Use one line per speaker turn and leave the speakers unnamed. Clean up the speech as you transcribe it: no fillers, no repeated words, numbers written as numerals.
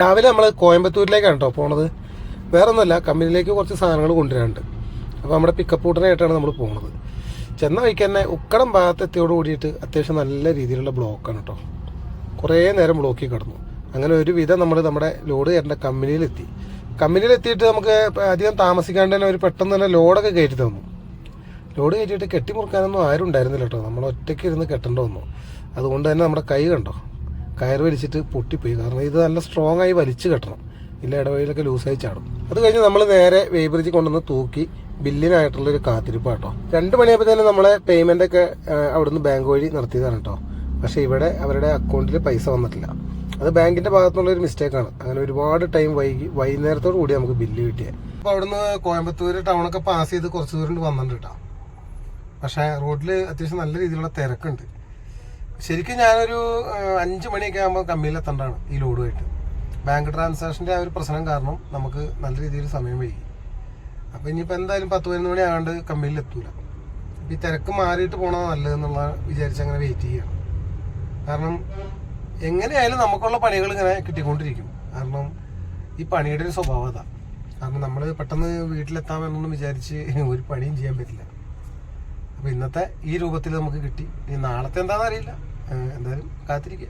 രാവിലെ നമ്മൾ കോയമ്പത്തൂരിലേക്കാണ് കേട്ടോ പോണത്. വേറെ ഒന്നുമല്ല, കമ്പനിയിലേക്ക് കുറച്ച് സാധനങ്ങൾ കൊണ്ടുവരാനുണ്ട്. അപ്പോൾ നമ്മുടെ പിക്കപ്പ് കൂട്ടനായിട്ടാണ് നമ്മൾ പോകുന്നത്. ചെന്ന വഴിക്ക് തന്നെ ഉക്കടം ഭാഗത്ത് എത്തിയോട് കൂടിയിട്ട് അത്യാവശ്യം നല്ല രീതിയിലുള്ള ബ്ലോക്കാണ് കേട്ടോ. കുറേ നേരം ബ്ലോക്കിൽ കിടന്നു. അങ്ങനെ ഒരുവിധം നമ്മൾ നമ്മുടെ ലോഡ് കയറേണ്ട കമ്പനിയിലെത്തി. കമ്പനിയിലെത്തിയിട്ട് നമുക്ക് അധികം താമസിക്കാണ്ട് തന്നെ ഒരു പെട്ടെന്ന് തന്നെ ലോഡൊക്കെ കയറ്റി തന്നു. ലോഡ് കയറ്റിയിട്ട് കെട്ടിമുറുക്കാനൊന്നും ആരും ഉണ്ടായിരുന്നില്ല കേട്ടോ. നമ്മൾ ഒറ്റയ്ക്ക് ഇരുന്ന് കെട്ടേണ്ട വന്നു. അതുകൊണ്ട് തന്നെ നമ്മുടെ കൈ കണ്ടോ, കയർ വലിച്ചിട്ട് പൊട്ടിപ്പോയി. കാരണം ഇത് നല്ല സ്ട്രോങ് ആയി വലിച്ചു കെട്ടണം, ഇല്ല ഇടവഴിയിലൊക്കെ ലൂസായി ചാടും. അത് കഴിഞ്ഞ് നമ്മൾ നേരെ വെയ്ബ്രിഡ്ജ് കൊണ്ടുവന്ന് തൂക്കി ബില്ലിനായിട്ടുള്ളൊരു കാത്തിരിപ്പാണ് കേട്ടോ. 2 മണിയായപ്പോൾ തന്നെ നമ്മളെ പേയ്മെൻ്റ് ഒക്കെ അവിടുന്ന് ബാങ്ക് വഴി നടത്തിയതാണ് കേട്ടോ. പക്ഷേ ഇവിടെ അവരുടെ അക്കൗണ്ടിൽ പൈസ വന്നിട്ടില്ല. അത് ബാങ്കിൻ്റെ ഭാഗത്തുനിന്നുള്ളൊരു മിസ്റ്റേക്കാണ്. അങ്ങനെ ഒരുപാട് ടൈം വൈകുന്നേരത്തോടു കൂടി നമുക്ക് ബില്ല് കിട്ടിയത്. അപ്പോൾ അവിടുന്ന് കോയമ്പത്തൂർ ടൗണൊക്കെ പാസ് ചെയ്ത് കുറച്ച് ദൂരം വന്നിട്ടുണ്ട് കേട്ടോ. പക്ഷേ റോഡിൽ അത്യാവശ്യം നല്ല രീതിയിലുള്ള തിരക്കുണ്ട്. ശരിക്കും ഞാനൊരു 5 മണിയൊക്കെ ആകുമ്പോൾ കമ്പനിയിലെത്തേണ്ടതാണ് ഈ ലോഡുമായിട്ട്. ബാങ്ക് ട്രാൻസാക്ഷൻ്റെ ആ ഒരു പ്രശ്നം കാരണം നമുക്ക് നല്ല രീതിയിൽ സമയം വൈകി. അപ്പോൾ ഇനിയിപ്പോൾ എന്തായാലും 10-11 മണി ആകാണ്ട് കമ്പനിയിലെത്തൂല. അപ്പോൾ ഈ തിരക്ക് മാറിയിട്ട് പോകണത് നല്ലതെന്നുള്ള വിചാരിച്ച് അങ്ങനെ വെയിറ്റ് ചെയ്യുകയാണ്. കാരണം എങ്ങനെയായാലും നമുക്കുള്ള പണികൾ ഇങ്ങനെ കിട്ടിക്കൊണ്ടിരിക്കും. കാരണം ഈ പണിയുടെ ഒരു സ്വഭാവം അതാണ്. കാരണം നമ്മൾ പെട്ടെന്ന് വീട്ടിലെത്താമെന്നൊന്നും വിചാരിച്ച് ഒരു പണിയും ചെയ്യാൻ പറ്റില്ല. അപ്പോൾ ഇന്നത്തെ ഈ രൂപത്തിൽ നമുക്ക് കിട്ടി. ഇനി നാളത്തെ എന്താണെന്ന് അറിയില്ല. എന്തായാലും കാത്തിരിക്കുക.